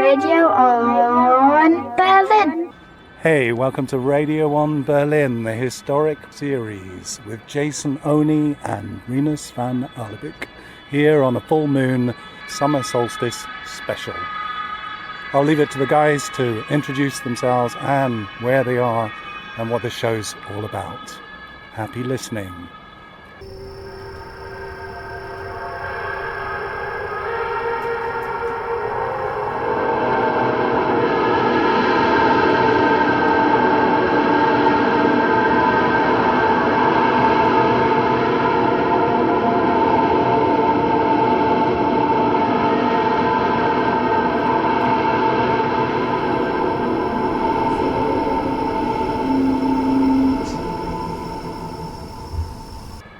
Radio on Berlin. Hey, welcome to Radio on Berlin, the historic series with Jason Oni and Rinus Van Alebeek, here on a full moon summer solstice special. I'll leave it to the guys to introduce themselves and where they are and what the show's all about. Happy listening.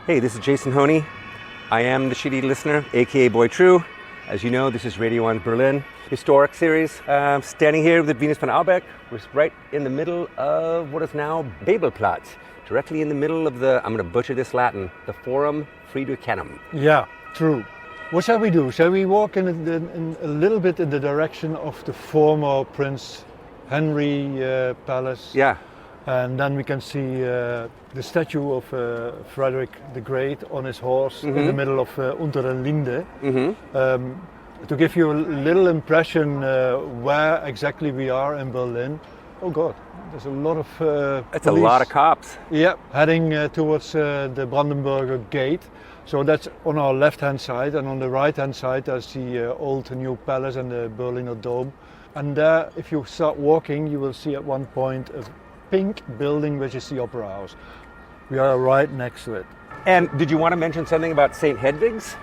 Hey, this is Jason Honea. I am the shitty listener, aka Boy True. As you know, this is Radio 1 Berlin historic series. Standing here with Rinus Van Alebeek. We're right in the middle of what is now Bebelplatz, directly in the middle of the, I'm going to butcher this Latin, the Forum Friedrichianum. Yeah, true. What shall we do? Shall we walk in a little bit in the direction of the former Prince Henry Palace? Yeah. And then we can see the statue of Frederick the Great on his horse in the middle of Untere Linde. To give you a little impression where exactly we are in Berlin. Oh God, there's a lot of It's police. a lot of cops. Yeah, heading towards the Brandenburger Gate. So that's on our left-hand side, and on the right-hand side there's the old new palace and the Berliner Dome. And there, if you start walking, you will see at one point a pink building, which is the Opera House. We are right next to it. And did you want to mention something about St. Hedwig's?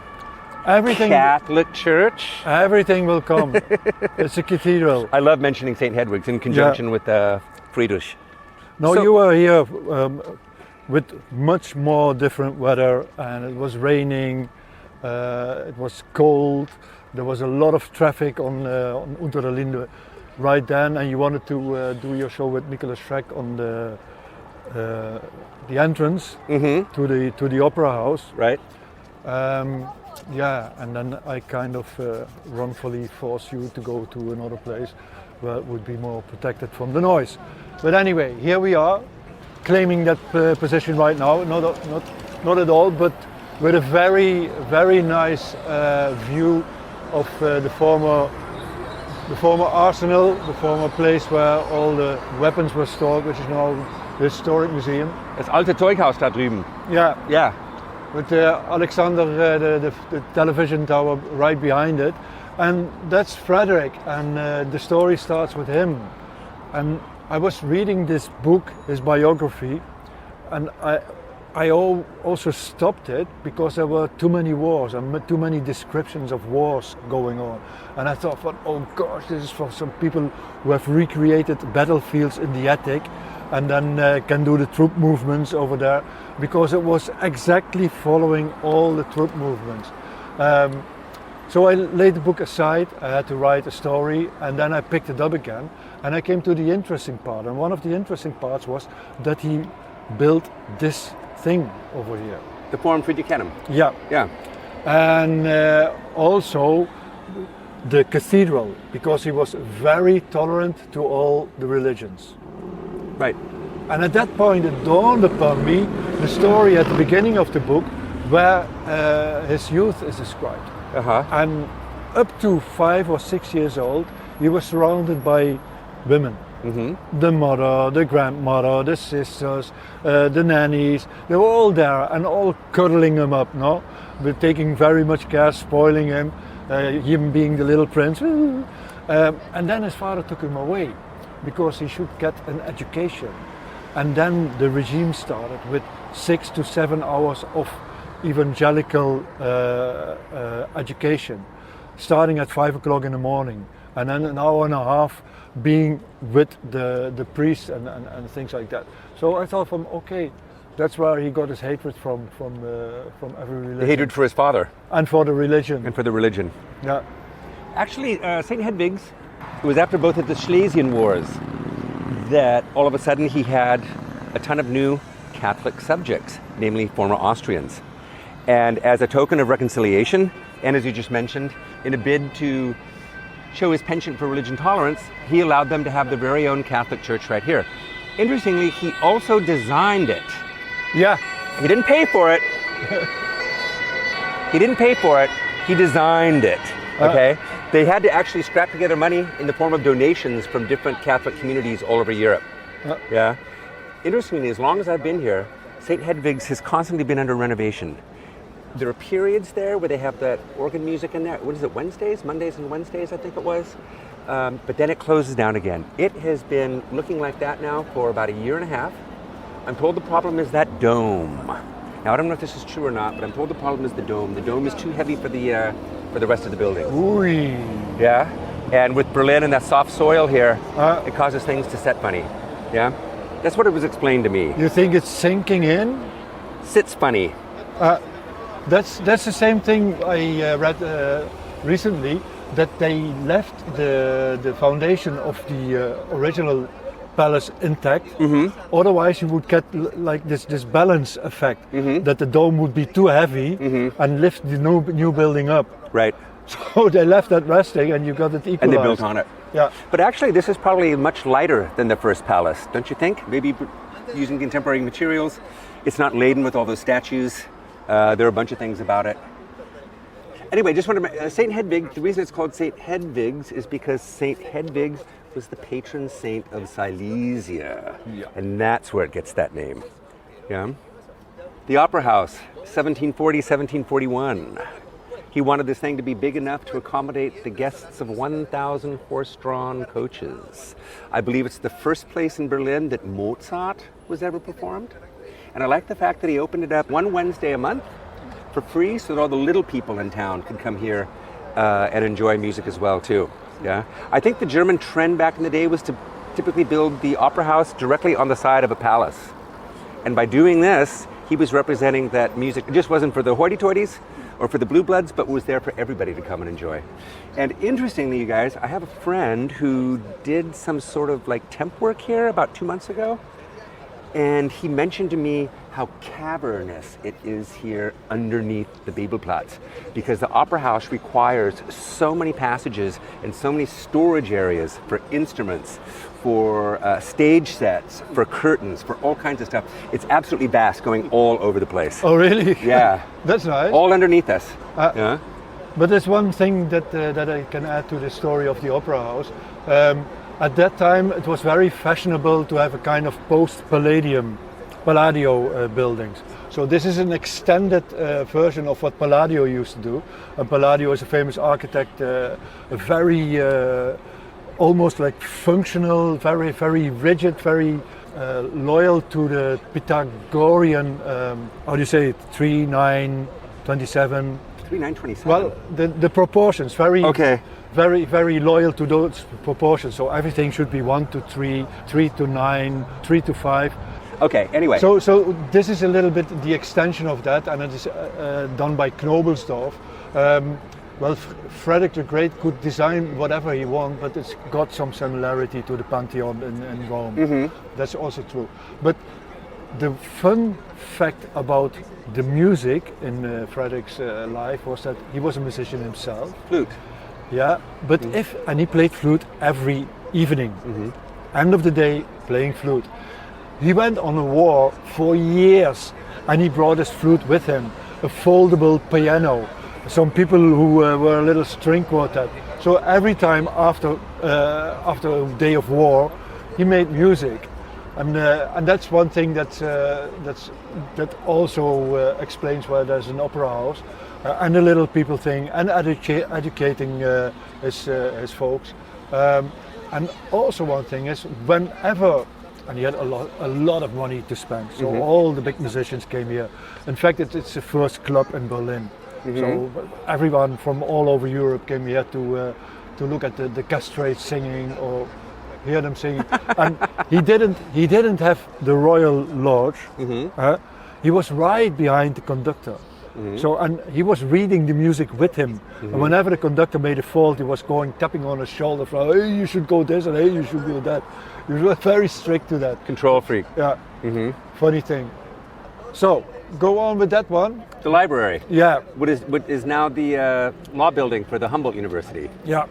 Everything, Catholic Church? everything will come. It's a cathedral. I love mentioning St. Hedwig's in conjunction with Friedrich. No, So- you were here with much more different weather, and it was raining, it was cold, there was a lot of traffic on Untere Linde right then, and you wanted to do your show with Nicholas Schreck on the entrance to the Opera House. Right? Yeah, and then I kind of wrongfully forced you to go to another place where it would be more protected from the noise. But anyway, here we are, claiming that position right now. Not at all, but with a very, very nice view of the former arsenal, the former place where all the weapons were stored, which is now the historic museum. Das alte Zeughaus da drüben. Yeah, Yeah. with Alexander, the television tower right behind it. And that's Frederick, and the story starts with him. And I was reading this book, his biography, and I also stopped it because there were too many wars and too many descriptions of wars going on. And I thought, oh gosh, this is for some people who have recreated battlefields in the attic and then can do the troop movements over there, because it was exactly following all the troop movements. So I laid the book aside, I had to write a story, and then I picked it up again, and I came to the interesting part. And one of the interesting parts was that he built this thing over here. The Forum Friedrichianum. Yeah. Yeah. And also the cathedral, because he was very tolerant to all the religions. Right. And at that point it dawned upon me the story at the beginning of the book where his youth is described. And up to 5 or 6 years old, he was surrounded by women. The mother, the grandmother, the sisters, the nannies, they were all there and all cuddling him up, no? But taking very much care, spoiling him, him being the little prince. And then his father took him away because he should get an education. And then the regime started with 6 to 7 hours of evangelical education, starting at 5 o'clock in the morning, and then an hour and a half being with the priest and things like that. So I thought, okay, that's where he got his hatred from every religion. The hatred for his father. And for the religion. And for the religion. Yeah. Actually, St. Hedwig's, it was after both of the Schlesian Wars that all of a sudden he had a ton of new Catholic subjects, namely former Austrians. And as a token of reconciliation, and as you just mentioned, in a bid to show his penchant for religion tolerance, he allowed them to have their very own Catholic church right here. Interestingly, he also designed it. Yeah. He didn't pay for it. He didn't pay for it. He designed it. Okay? They had to actually scrap together money in the form of donations from different Catholic communities all over Europe. Yeah. Interestingly, as long as I've been here, St. Hedwig's has constantly been under renovation. There are periods there where they have that organ music in there. What is it, Wednesdays? Mondays and Wednesdays, I think it was. But then it closes down again. It has been looking like that now for about a year and a half. I'm told the problem is that dome. Now, I don't know if this is true or not, but I'm told the problem is the dome. The dome is too heavy for the rest of the building. Ooh. Yeah? And with Berlin and that soft soil here, it causes things to set funny. Yeah? That's what it was explained to me. You think it's sinking in? Sits funny. That's the same thing I read recently, that they left the foundation of the original palace intact. Otherwise you would get like this balance effect, that the dome would be too heavy and lift the new building up. Right. So they left that resting and you got it equalized. And they built on it. Yeah. But actually this is probably much lighter than the first palace, don't you think? Maybe using contemporary materials. It's not laden with all those statues. There are a bunch of things about it. Anyway, just wanted to St. Hedwig, the reason it's called St. Hedwig's is because St. Hedwig's was the patron saint of Silesia. Yeah. And that's where it gets that name. Yeah. The Opera House, 1740, 1741. He wanted this thing to be big enough to accommodate the guests of 1,000 horse-drawn coaches. I believe it's the first place in Berlin that Mozart was ever performed. And I like the fact that he opened it up one Wednesday a month for free so that all the little people in town could come here and enjoy music as well too. Yeah, I think the German trend back in the day was to typically build the opera house directly on the side of a palace. And by doing this, he was representing that music just wasn't for the hoity-toities or for the blue bloods, but was there for everybody to come and enjoy. And interestingly, you guys, I have a friend who did some sort of like temp work here about 2 months ago. And he mentioned to me how cavernous it is here underneath the Bebelplatz, because the opera house requires so many passages and so many storage areas for instruments, for stage sets, for curtains, for all kinds of stuff. It's absolutely vast, going all over the place. Oh, really? Yeah. That's nice. All underneath us. Yeah. But there's one thing that I can add to the story of the opera house. At that time, it was very fashionable to have a kind of post-Palladio buildings. So this is an extended version of what Palladio used to do. And Palladio is a famous architect, a very almost like functional, very, very rigid, very loyal to the Pythagorean, how do you say it, 3, 9, 27? 3, 9, 27? Well, the proportions, very... Okay. Very, very loyal to those proportions. So everything should be 1 to 3, 3 to 9, 3 to 5. Okay, anyway. So this is a little bit the extension of that, and it is done by Knobelsdorff. Frederick the Great could design whatever he wanted, but it's got some similarity to the Pantheon in Rome. That's also true. But the fun fact about the music in Frederick's life was that he was a musician himself. Flute. Yeah, but and he played flute every evening. End of the day, playing flute. He went on a war for years, and he brought his flute with him, a foldable piano. Some people who were a little string quartet. So every time after a day of war, he made music, and that's one thing that also explains why there's an opera house. And the little people thing, and educating his folks. And also one thing is, whenever, and he had a lot of money to spend, so all the big musicians came here. In fact, it's the first club in Berlin. So everyone from all over Europe came here to look at the castrates singing or hear them singing. And he didn't have the Royal Lodge. He was right behind the conductor. So, and he was reading the music with him. And whenever the conductor made a fault, he was tapping on his shoulder, from, hey, you should go this, and hey, you should do that. He was very strict to that. Control freak. Yeah. Funny thing. So, go on with that one. The library. Yeah. What is now the law building for the Humboldt University. Yeah.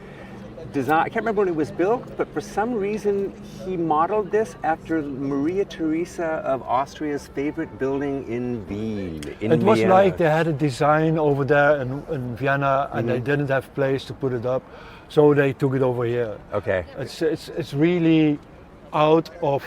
design. I can't remember when it was built, but for some reason he modeled this after Maria Theresa of Austria's favorite building in Wien. It was like they had a design over there in Vienna, and they didn't have place to put it up, so they took it over here. Okay. It's really out of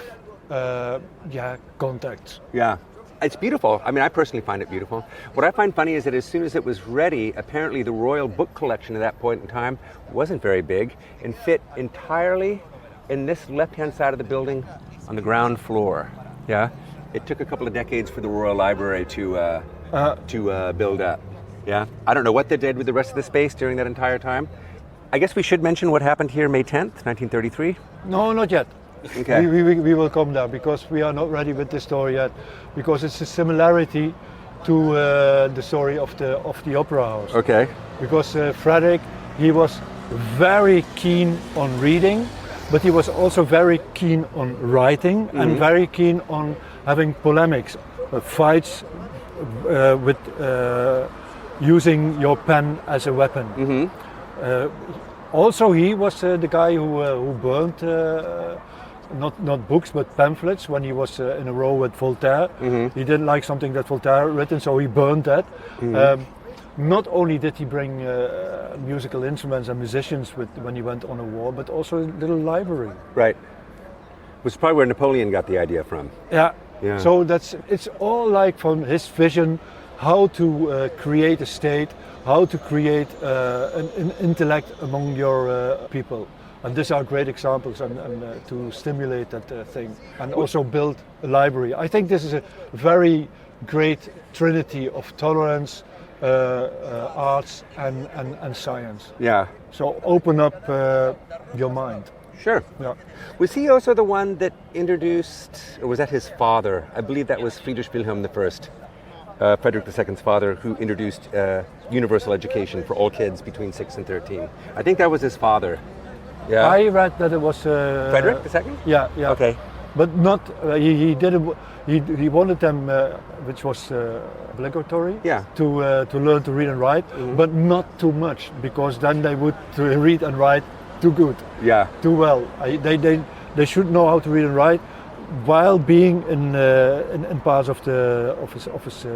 contact. Yeah. It's beautiful. I mean, I personally find it beautiful. What I find funny is that as soon as it was ready, apparently the royal book collection at that point in time wasn't very big and fit entirely in this left-hand side of the building on the ground floor. Yeah. It took a couple of decades for the Royal Library to build up. Yeah. I don't know what they did with the rest of the space during that entire time. I guess we should mention what happened here May 10th, 1933. No, not yet. Okay. We will come there because we are not ready with the story yet, because it's a similarity to the story of the opera house. Okay. Because Frederick, he was very keen on reading, but he was also very keen on writing and very keen on having polemics, fights with using your pen as a weapon. Also, he was the guy who burned not books but pamphlets when he was in a row with Voltaire. He didn't like something that Voltaire had written, so he burned that. Not only did he bring musical instruments and musicians when he went on a war, but also a little library. Right. Which is probably where Napoleon got the idea from. Yeah. Yeah. So it's all like from his vision, how to create a state, how to create an intellect among your people. And these are great examples and to stimulate that thing. And also build a library. I think this is a very great trinity of tolerance, arts and science. Yeah. So open up your mind. Sure. Yeah. Was he also the one that introduced, or was that his father? I believe that was Friedrich Wilhelm I, Frederick II's father, who introduced universal education for all kids between 6 and 13. I think that was his father. Yeah. I read that it was Frederick II? Yeah. Okay. But not he didn't. He wanted them, which was obligatory, Yeah. to learn to read and write, but not too much, because then they would read and write too good, Yeah. too well. They should know how to read and write while being in parts of his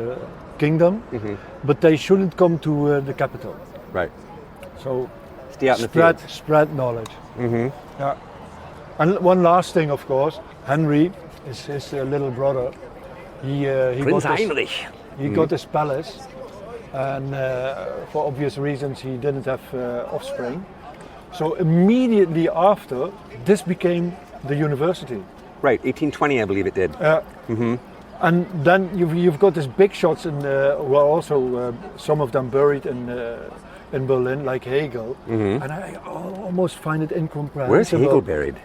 kingdom, but they shouldn't come to the capital. Right. So Stay out in the field. spread knowledge. Yeah. And one last thing, of course, Henry, his little brother. He Prince got Heinrich. he got his palace, and for obvious reasons he didn't have offspring. So immediately after, this became the university. Right, 1820 I believe it did. And then you've got these big shots who are also some of them buried in Berlin, like Hegel, and I almost find it incomprehensible. Where's Hegel buried?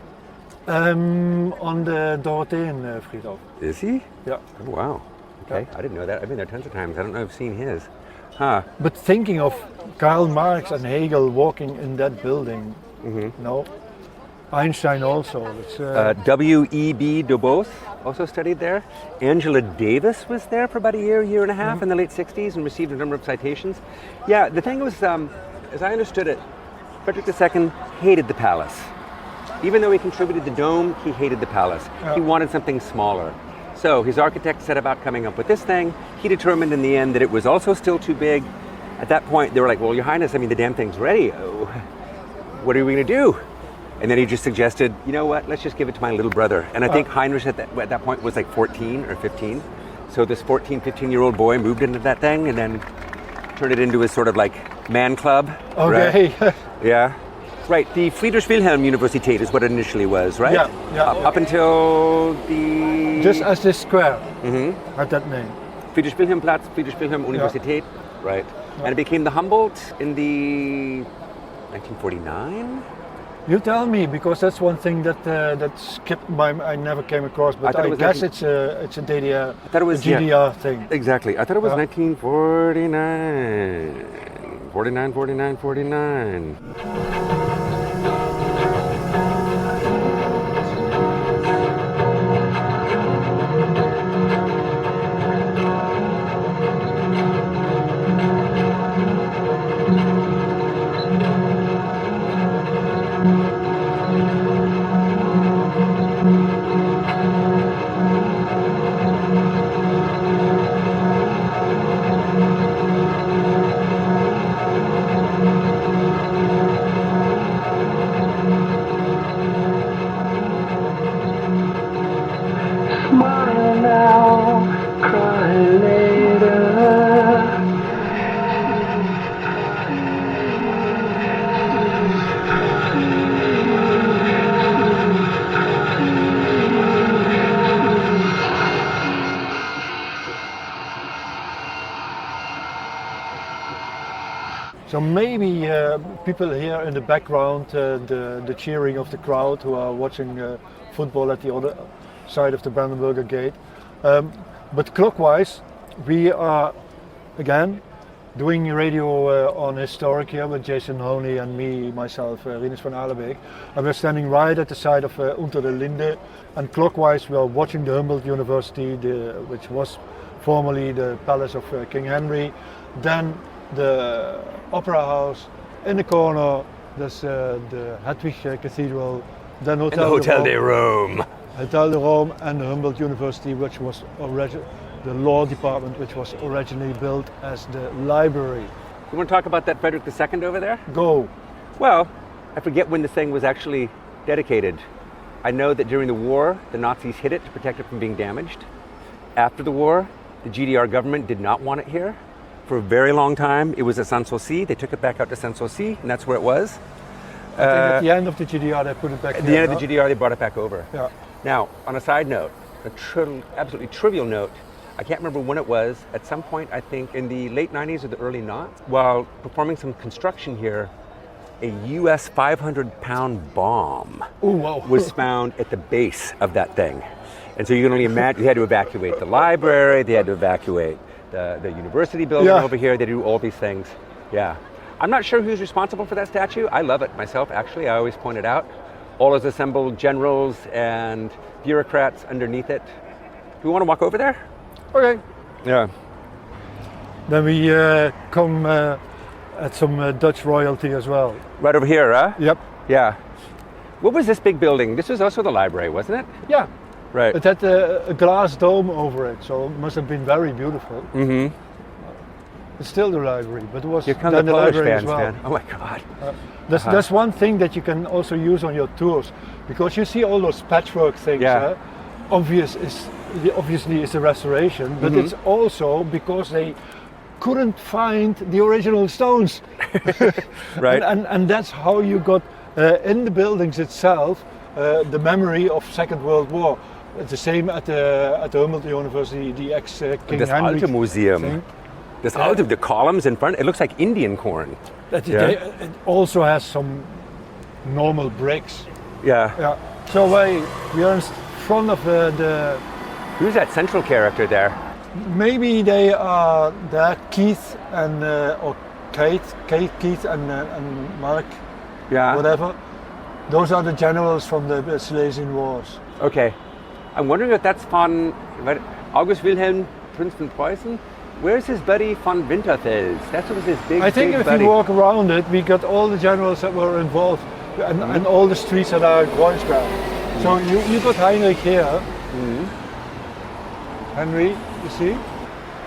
On the Dorotheen Friedhof. Is he? Yeah. Oh, wow. Okay, I didn't know that. I've been there tons of times. I don't know if I've seen his. Huh. But thinking of Karl Marx and Hegel walking in that building, no. Einstein also. It's, W.E.B. Du Bois also studied there. Angela Davis was there for about a year and a half in the late 60s and received a number of citations. Yeah, the thing was, as I understood it, Frederick II hated the palace. Even though he contributed the dome, he hated the palace. He wanted something smaller. So his architect set about coming up with this thing. He determined in the end that it was also still too big. At that point, they were like, well, Your Highness, I mean, the damn thing's ready. What are we going to do? And then he just suggested, you know what, let's just give it to my little brother. And I think Heinrich at that point was like 14 or 15. So this 14, 15-year-old boy moved into that thing and then turned it into his sort of like man club. okay. Right? Yeah. Right, the Friedrich Wilhelm Universität is what it initially was, right? Yeah. Up until the... Just as this square had that name. Friedrich Wilhelmplatz, Friedrich Wilhelm Universität. Right. And it became the Humboldt in the 1949? You tell me, because that's one thing that skipped I never came across, but I guess it's a DDR, I thought it was, GDR thing. Exactly. I thought it was 1949. 49. So maybe people hear in the background the cheering of the crowd who are watching football at the other side of the Brandenburger Gate. But clockwise, we are again doing radio on historic here with Jason Honey and myself, Rinus Van Alebeek. And we're standing right at the side of Unter der Linde. And clockwise, we are watching the Humboldt University, which was formerly the palace of King Henry. Then the Opera House. In the corner, there's the Hedwig Cathedral. Then Hotel de Rome. Hotel de Rome and the Humboldt University, which was the law department, which was originally built as the library. You want to talk about that Frederick II over there? Go. Well, I forget when this thing was actually dedicated. I know that during the war, the Nazis hid it to protect it from being damaged. After the war, the GDR government did not want it here. For a very long time, it was at Sanssouci. They took it back out to Sanssouci, and that's where it was. I think at the end of the GDR, they put it back. At the end of the GDR, they brought it back over. Yeah. Now, on a side note, absolutely trivial note, I can't remember when it was, at some point, I think in the late 90s or the early noughts, while performing some construction here, a US 500-pound bomb was found at the base of that thing. And so you can only imagine, they had to evacuate the library, they had to evacuate the university building over here, they do all these things. Yeah. I'm not sure who's responsible for that statue. I love it myself, actually. I always point it out. All those assembled generals and bureaucrats underneath it. Do we want to walk over there? Okay. Yeah. Then we come at some Dutch royalty as well. Right over here, huh? Yep. Yeah. What was this big building? This was also the library, wasn't it? Yeah. Right. It had a glass dome over it, so it must have been very beautiful. Mm-hmm. It's still the library, but it was Here come then the the Polish library fans, as well. man. Oh my God. That's one thing that you can also use on your tours, because you see all those patchwork things. Yeah. Obviously, it's a restoration, but it's also because they couldn't find the original stones. Right. And that's how you got in the buildings itself the memory of Second World War. It's the same at the Humboldt University, the ex-King Das Henry Alte Museum. thing. Das Alte, the columns in front, it looks like Indian corn. It also has some normal bricks. Yeah. Yeah. So we are in front of the. Who's that central character there? Maybe they are Keith and or Keith and Mark. Yeah. Whatever. Those are the generals from the Silesian Wars. Okay. I'm wondering if that's von August Wilhelm, Prince von Preußen. Where's his buddy von Winterfeld? That's what was his big. I think big if buddy. you walk around it, we got all the generals that were involved, and all the streets that are Kreuzberg. So you got Heinrich here, Henry, you see,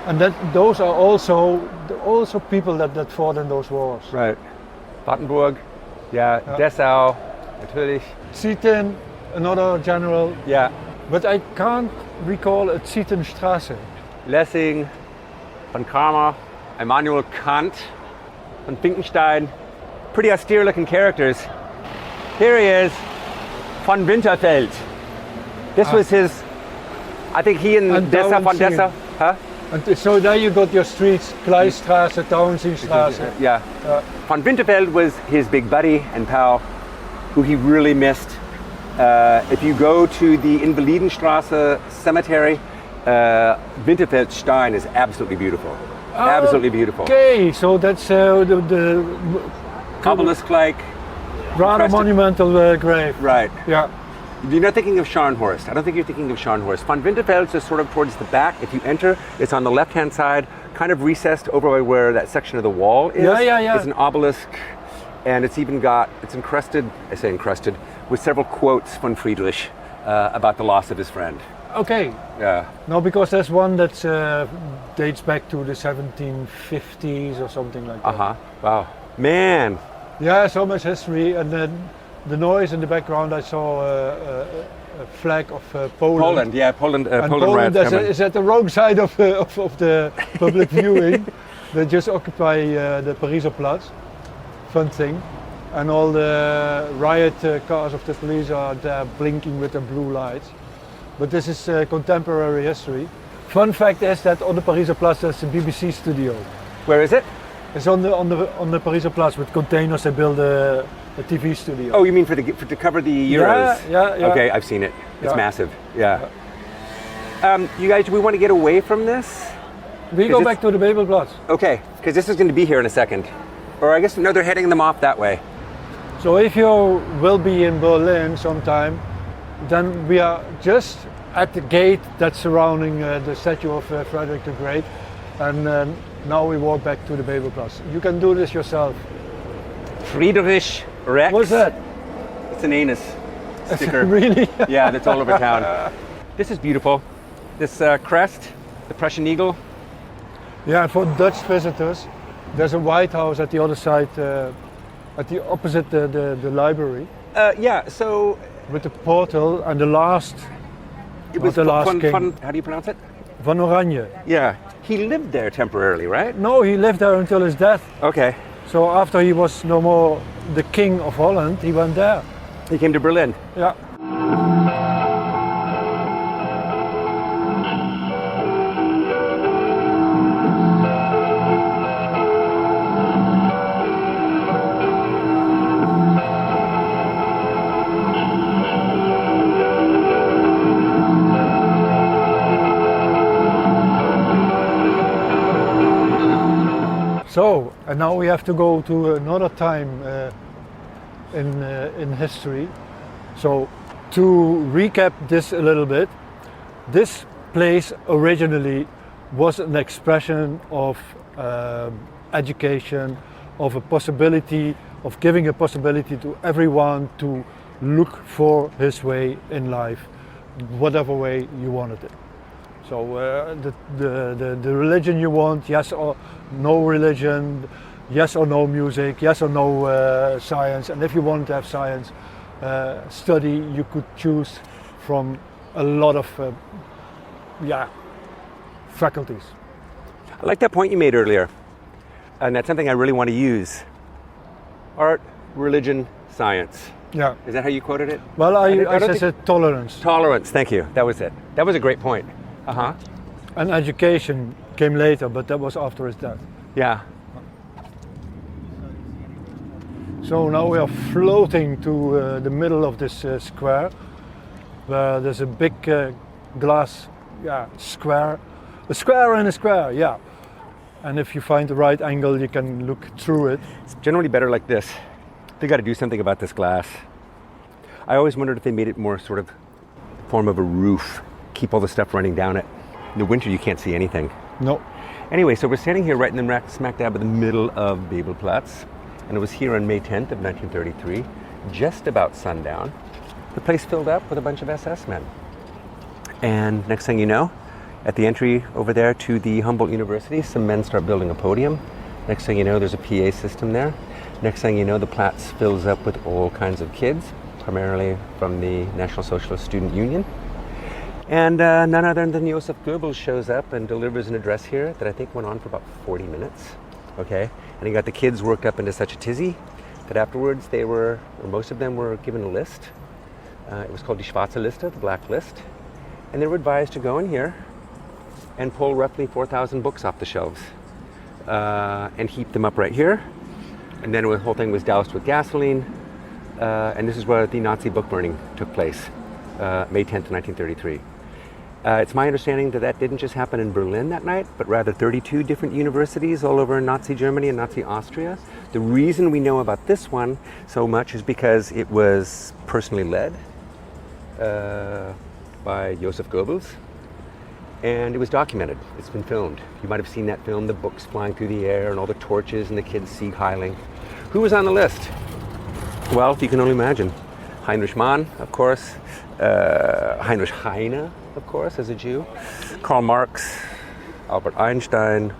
and those are also people that fought in those wars. Right. Battenburg. Yeah. Dessau. Natürlich. Zieten, another general. Yeah. But I can't recall a Zietenstraße. Lessing, von Kramer, Immanuel Kant, von Finkenstein. Pretty austere looking characters. Here he is, von Winterfeld. This was his, I think he and Dessau von Dessau. Huh? And so there you got your streets, Gleisstraße, Tauentzienstraße. Yeah. Von Winterfeld was his big buddy and pal, who he really missed. If you go to the Invalidenstraße cemetery, Winterfeldstein is absolutely beautiful. Absolutely beautiful. Okay, so that's the Obelisk-like. rather monumental grave. Right. Yeah. You're not thinking of Scharnhorst. I don't think you're thinking of Scharnhorst. Von Winterfeld is sort of towards the back. If you enter, it's on the left-hand side, kind of recessed over by where that section of the wall is. Yeah. It's an obelisk, and it's encrusted, I say encrusted, with several quotes von Friedrich about the loss of his friend. Okay. Yeah. No, because there's one that dates back to the 1750s or something like that. Wow. Man. Yeah, so much history, and then the noise in the background. I saw a flag of Poland. Poland, yeah, Poland. And Poland is at the wrong side of the public viewing. They just occupy the Bebelplatz. Fun thing. And all the riot cars of the police are there blinking with their blue lights. But this is contemporary history. Fun fact is that on the Bebelplatz there's a BBC studio. Where is it? It's on the Bebelplatz with containers. They build a TV studio. Oh, you mean to cover the Euros? Yeah. Okay, I've seen it. It's Yeah. massive. Yeah. You guys, do we want to get away from this? We go back to the Bebelplatz. Okay, because this is going to be here in a second. Or I guess, no, they're heading them off that way. So if you will be in Berlin sometime, then we are just at the gate that's surrounding the statue of Frederick the Great. And now we walk back to the Bebelplatz. You can do this yourself. Friedrich Rex. What's that? It's an anus sticker. Really? Yeah, that's all over town. This is beautiful. This crest, the Prussian eagle. Yeah, for Dutch visitors, there's a White House at the other side, at the opposite the library. Yeah, so With the portal and the last. it was the last king. how do you pronounce it? Van Oranje. Yeah, he lived there temporarily, right? No, he lived there until his death. Okay, So after he was no more the king of Holland, he went there. he came to Berlin. Yeah. So, and now we have to go to another time in history. So, to recap this a little bit, this place originally was an expression of education, of a possibility, of giving a possibility to everyone to look for his way in life, whatever way you wanted it. So the religion you want, yes or no religion, yes or no music, yes or no science. And if you want to have science study, you could choose from a lot of faculties. I like that point you made earlier, and that's something I really want to use. Art, religion, science. Yeah. Is that how you quoted it? Well, I don't said tolerance. Tolerance, thank you. That was it. That was a great point. Uh-huh. And education came later, but that was after his death. Yeah. So now we are floating to the middle of this square, where there's a big glass square. A square in a square, yeah. And if you find the right angle, you can look through it. It's generally better like this. They got to do something about this glass. I always wondered if they made it more sort of form of a roof, keep all the stuff running down it. In the winter, you can't see anything. No. Anyway, so we're standing here right in the smack dab in the middle of Bebelplatz, and it was here on May 10th of 1933, just about sundown. The place filled up with a bunch of SS men. And next thing you know, at the entry over there to the Humboldt University, some men start building a podium. Next thing you know, there's a PA system there. Next thing you know, the Platz fills up with all kinds of kids, primarily from the National Socialist Student Union. And none other than Joseph Goebbels shows up and delivers an address here that I think went on for about 40 minutes. Okay, and he got the kids worked up into such a tizzy that afterwards most of them were given a list. It was called die Schwarze Liste, the black list. And they were advised to go in here and pull roughly 4,000 books off the shelves and heap them up right here. And then the whole thing was doused with gasoline. And this is where the Nazi book burning took place, May 10th, 1933. It's my understanding that didn't just happen in Berlin that night, but rather 32 different universities all over Nazi Germany and Nazi Austria. The reason we know about this one so much is because it was personally led by Joseph Goebbels, and it was documented. It's been filmed. You might have seen that film, the books flying through the air and all the torches and the kids sieg heiling. Who was on the list? Well, you can only imagine. Heinrich Mann, of course. Heinrich Heine, of course, as a Jew. Karl Marx, Albert Einstein.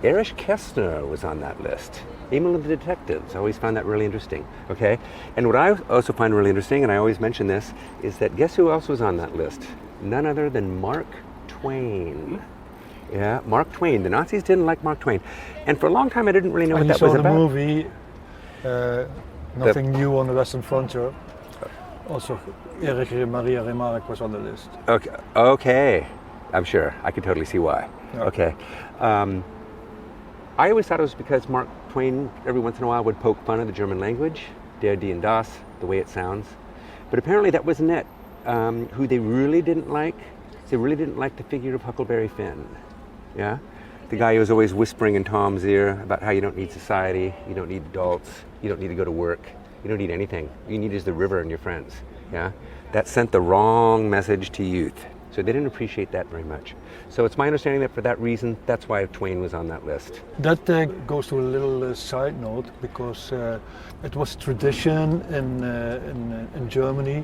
Erich Kästner was on that list. Emil and the Detectives. I always found that really interesting. Okay? And what I also find really interesting, and I always mention this, is that guess who else was on that list? None other than Mark Twain. Yeah, Mark Twain. The Nazis didn't like Mark Twain. And for a long time I didn't really know what that was about. And you saw the movie, Nothing New on the Western Frontier. Also, Erich Maria Remarque was on the list. Okay. I'm sure. I can totally see why. Yeah. Okay. I always thought it was because Mark Twain every once in a while would poke fun at the German language, der, die, and das, the way it sounds. But apparently that wasn't it. Who they really didn't like the figure of Huckleberry Finn. Yeah? The guy who was always whispering in Tom's ear about how you don't need society, you don't need adults, you don't need to go to work, you don't need anything. All you need is the river and your friends. Yeah? That sent the wrong message to youth. So they didn't appreciate that very much. So it's my understanding that for that reason, that's why Twain was on that list. That goes to a little side note, because it was tradition in Germany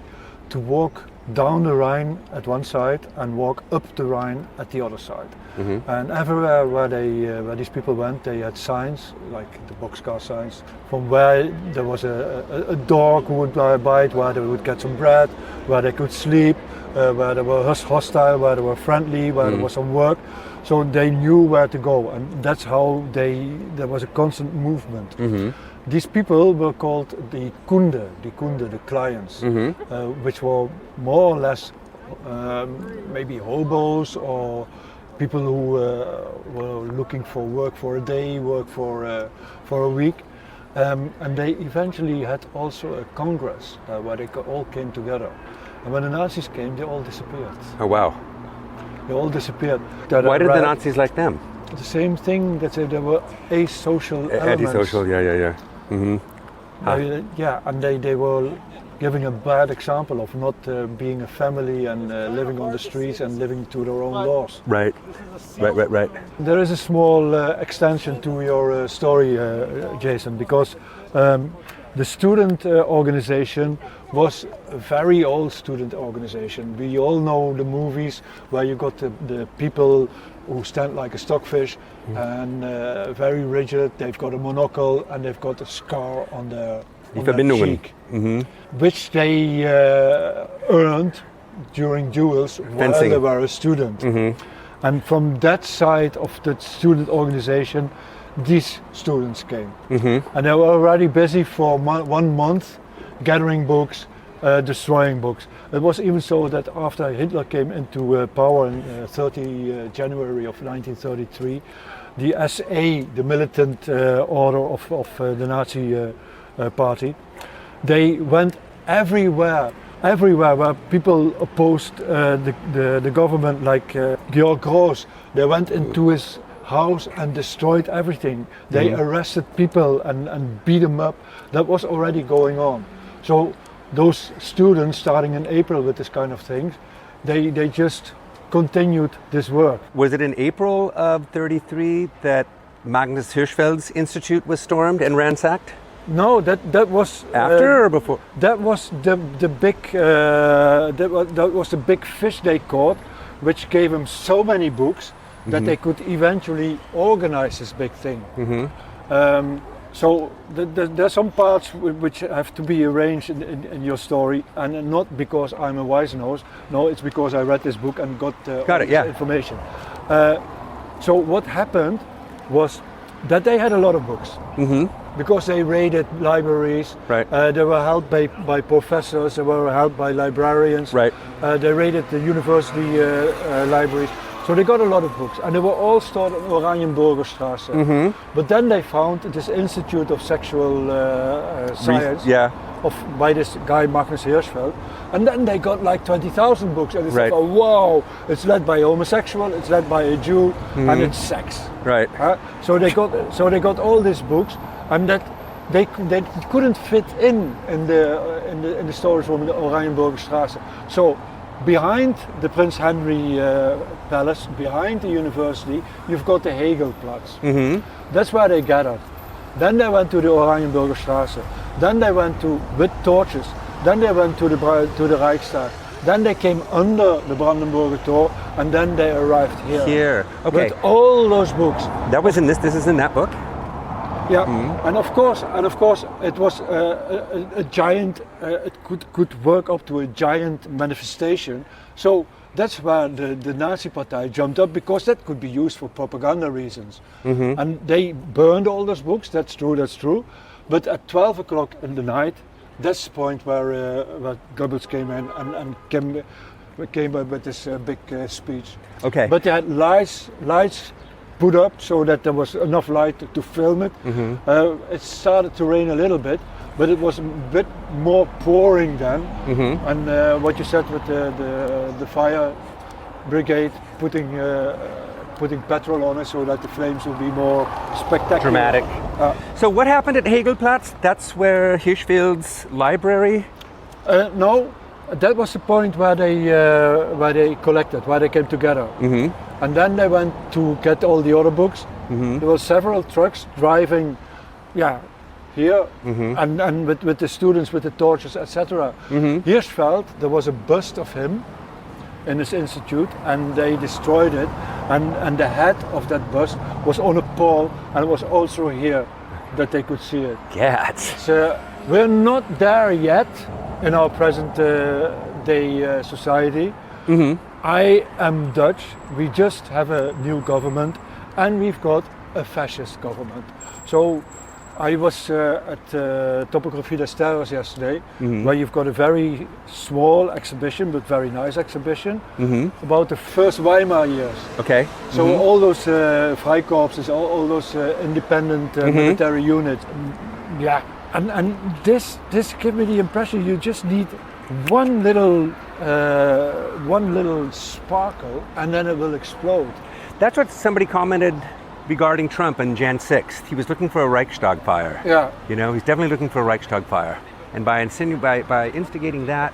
to walk down the Rhine at one side and walk up the Rhine at the other side. Mm-hmm. And everywhere where these people went, they had signs, like the boxcar signs, from where there was a dog who would bite, where they would get some bread, where they could sleep, where they were hostile, where they were friendly, where there was some work. So they knew where to go, and that's how there was a constant movement. Mm-hmm. These people were called the Kunde, the clients, mm-hmm. Which were more or less maybe hobos or people who were looking for work for a day, work for a week. And they eventually had also a congress where they all came together. And when the Nazis came, they all disappeared. Oh, wow. They all disappeared. Why did the Nazis like them? The same thing, that there were asocial elements. Antisocial, yeah. Mm-hmm. And they were giving a bad example of not being a family and living on the streets and living to their own laws. Right. There is a small extension to your story, Jason, because the student organization was a very old student organization. We all know the movies where you got the people who stand like a stockfish and very rigid. They've got a monocle and they've got a scar on their cheek, mm-hmm. which they earned during duels while they were a student. Mm-hmm. And from that side of the student organization, these students came. Mm-hmm. And they were already busy for 1 month gathering books, destroying books. It was even so that after Hitler came into power in 30 January of 1933, the SA, the militant order of the Nazi party, they went everywhere where people opposed the government, like Georg Gross. They went into his house and destroyed everything. They arrested people and beat them up. That was already going on. So those students, starting in April with this kind of things, they just continued this work. Was it in April of 33 that Magnus Hirschfeld's institute was stormed and ransacked? No, that was after or before. That was the big that was the big fish they caught, which gave them so many books that they could eventually organize this big thing. Mm-hmm. So there are some parts which have to be arranged in your story, and not because I'm a wise nose. No, it's because I read this book and got information. So what happened was that they had a lot of books. Mm-hmm. Because they raided libraries, right. They were helped by professors, they were helped by librarians, right. They raided the university libraries. So they got a lot of books, and they were all stored on Oranienburgerstraße. Mm-hmm. But then they found this Institute of Sexual Science by this guy Magnus Hirschfeld, and then they got like 20,000 books, and they said, "Oh wow, it's led by a homosexual, it's led by a Jew, and it's sex." Right. So they got all these books, and that they couldn't fit in the storage room in the Oranienburgerstraße. So behind the Prince Henry Palace, behind the university, you've got the Bebelplatz. Mm-hmm. That's where they gathered. Then they went to the Oranienburgerstraße. Then they went with torches. Then they went to the Reichstag. Then they came under the Brandenburger Tor, and then they arrived here. Okay. With all those books. That was in this. This is in that book. Yeah, and of course, it was a giant. It could work up to a giant manifestation. So that's where the Nazi Partei jumped up, because that could be used for propaganda reasons. Mm-hmm. And they burned all those books. That's true. But at 12 o'clock in the night, that's the point where Goebbels came in and came up with this big speech. Okay. But they had lights put up so that there was enough light to film it. It started to rain a little bit, but it was a bit more pouring then. And what you said with the fire brigade putting petrol on it so that the flames will be more spectacular. Dramatic. So what happened at Bebelplatz? That's where Hirschfeld's library? No, that was the point where they collected, where they came together. And then they went to get all the other books. There were several trucks driving, here, and with the students with the torches, etc. Hirschfeld, there was a bust of him in his institute, and they destroyed it, and the head of that bust was on a pole, and it was also here that they could see it. Yeah. So we're not there yet in our present day society. I am Dutch. We just have a new government, and we've got a fascist government. So I was at Topographie des Terres yesterday, where you've got a very small exhibition, but very nice exhibition, about the first Weimar years. Okay. So all those Freikorpses, all those independent military units. And this gave me the impression you just need one little sparkle, and then it will explode. That's what somebody commented regarding Trump on Jan 6th. He was looking for a Reichstag fire. Yeah. You know, he's definitely looking for a Reichstag fire. And by instigating that,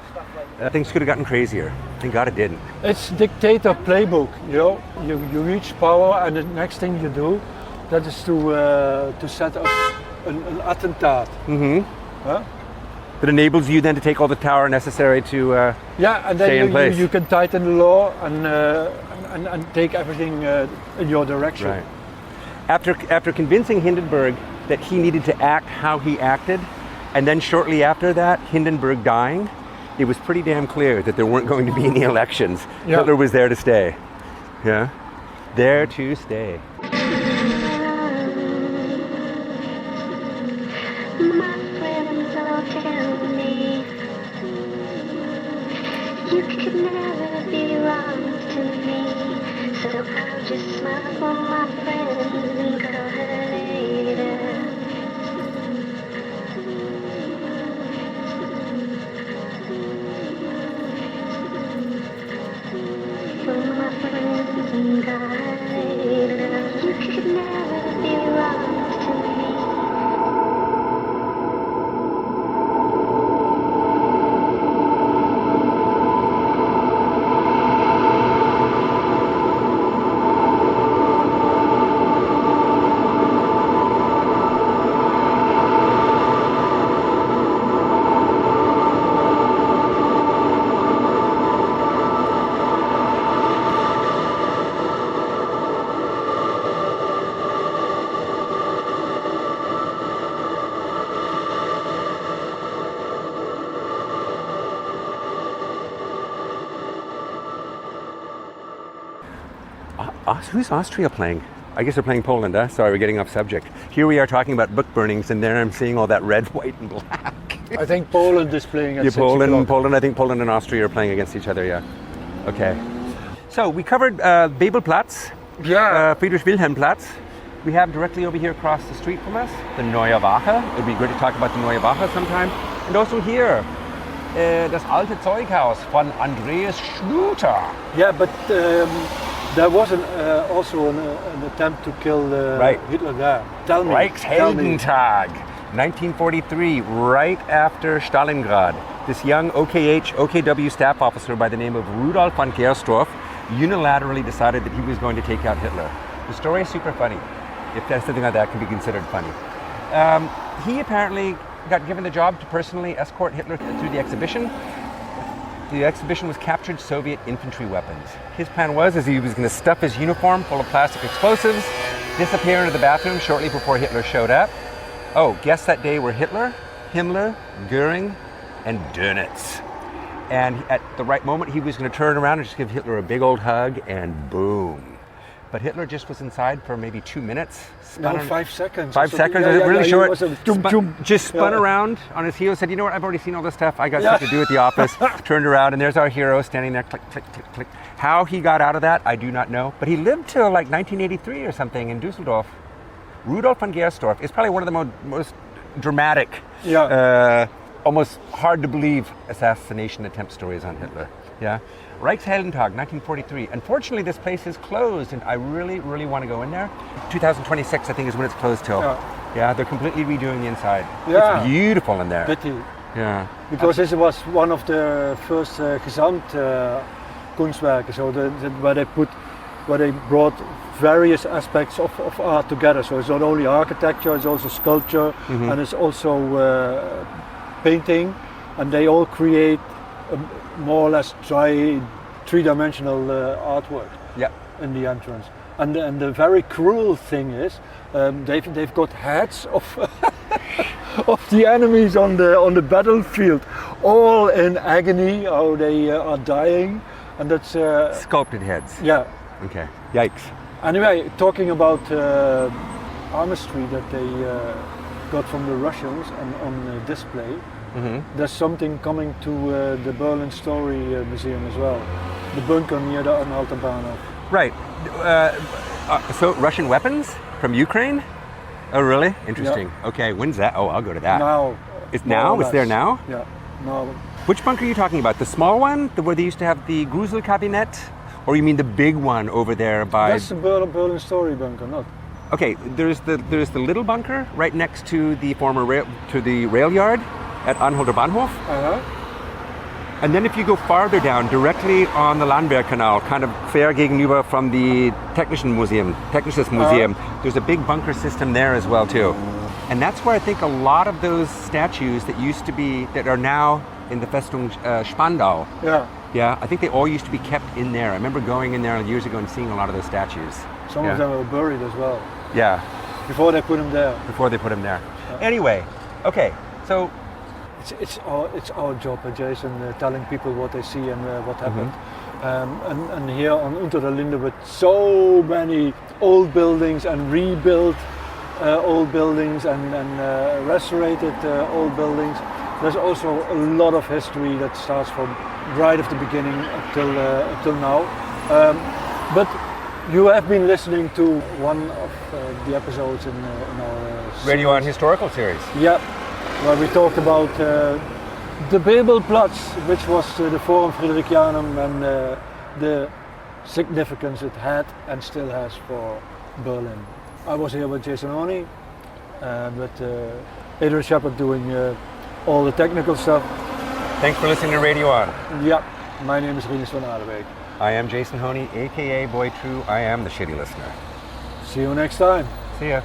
things could have gotten crazier. Thank God it didn't. It's dictator playbook, you know. You reach power, and the next thing you do, that is to set up an attentat. Huh? That enables you then to take all the power necessary to and stay then in place. you can tighten the law and take everything in your direction. Right. After convincing Hindenburg that he needed to act how he acted, and then shortly after that, Hindenburg dying, it was pretty damn clear that there weren't going to be any elections. Hitler was there to stay. Yeah? There to stay. My friends all tell me you could never be wrong to me, so I'll just smile for my friends and call her later. For my friends and call her later. You could never be wrong to me. Who's Austria playing? I guess they're playing Poland, huh? Sorry, we're getting off subject. Here we are talking about book burnings, and there I'm seeing all that red, white, and black. I think Poland is playing at 6 o'clock. Poland. I think Poland and Austria are playing against each other. Yeah. Okay. So we covered Bebelplatz, Friedrich Wilhelm Platz. We have directly over here across the street from us the Neue Wache. It would be great to talk about the Neue Wache sometime. And also here, das alte Zeughaus von Andreas Schluter. Yeah, but there was also an attempt to kill Hitler there. Tell me. Reichsheldentag, 1943, right after Stalingrad. This young OKW staff officer by the name of Rudolf von Gersdorf unilaterally decided that he was going to take out Hitler. The story is super funny, if that's something like that can be considered funny. He apparently got given the job to personally escort Hitler through the exhibition. The exhibition was captured Soviet infantry weapons. His plan was he was going to stuff his uniform full of plastic explosives, disappear into the bathroom shortly before Hitler showed up. Oh, guests that day were Hitler, Himmler, Goering, and Dönitz. And at the right moment, he was going to turn around and just give Hitler a big old hug, and boom. but Hitler just was inside for maybe 2 minutes. No, 5 seconds. 5 seconds, really short. Just spun around on his heel, said, you know what, I've already seen all this stuff. I got stuff to do at the office. Turned around, and there's our hero standing there, click, click, click, click. How he got out of that, I do not know. But he lived till like 1983 or something in Dusseldorf. Rudolf von Gersdorf is probably one of the most dramatic, almost hard to believe assassination attempt stories on Hitler. Yeah, Reichsheldentag, 1943. Unfortunately, this place is closed, and I really, really want to go in there. 2026, I think, is when it's closed till. Yeah, they're completely redoing the inside. Yeah. It's beautiful in there. Pity. Yeah. Because this was one of the first Gesamtkunstwerke, so where they brought various aspects of art together. So it's not only architecture, it's also sculpture, and it's also painting, and they all create more or less three-dimensional artwork in the entrance. And the very cruel thing is they've got heads of of the enemies on the battlefield, all in agony, how they are dying, and that's sculpted heads. Yeah. Okay. Yikes. Anyway, talking about artistry that they got from the Russians and on display. There's something coming to the Berlin Story Museum as well. The bunker near the Autobahnhof. Right. So Russian weapons from Ukraine? Oh, really? Interesting. Yeah. Okay, when's that? Oh, I'll go to that. Now. It's now? It's there now? Yeah, now. Which bunker are you talking about? The small one? Where they used to have the Gruselkabinett? Or you mean the big one over there by... That's the Berlin Story bunker, not? Okay, there's the little bunker right next to the former rail yard at Anhalter Bahnhof. And then if you go farther down, directly on the Landwehrkanal, kind of fair gegenüber from the Technisches Museum, there's a big bunker system there as well too. And that's where I think a lot of those statues that are now in the Festung Spandau. Yeah, I think they all used to be kept in there. I remember going in there years ago and seeing a lot of those statues. Some of them were buried as well. Yeah. Before they put them there. Anyway, okay, so... It's our job, Jason, telling people what they see and what happened. And here on Unter der Linde, with so many old buildings and rebuilt old buildings and restorated old buildings, there's also a lot of history that starts from right at the beginning up till now. But you have been listening to one of the episodes in our Radio On Historical series. Yeah, where we talked about the Bebelplatz, which was the Forum Fridericianum, and the significance it had and still has for Berlin. I was here with Jason Honey, with Adrian Shepard doing all the technical stuff. Thanks for listening to Radio On. Yeah, my name is Rinus Van Alebeek. I am Jason Honey, aka Boy True. I am the shitty listener. See you next time. See ya.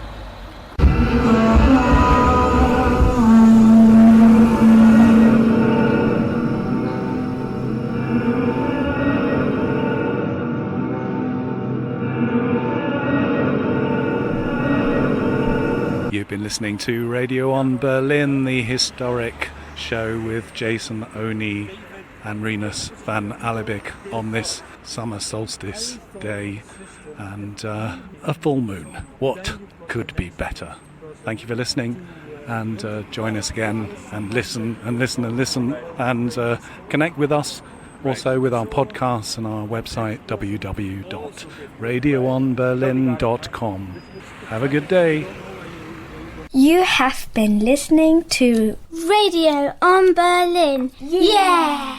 You've been listening to Radio On Berlin, the historic show with Jason Oney and Rinus Van Alebeek on this summer solstice day and a full moon. What could be better? Thank you for listening, and join us again and listen and connect with us also with our podcasts and our website www.radioonberlin.com. Have a good day. You have been listening to Radio on Berlin. Yeah!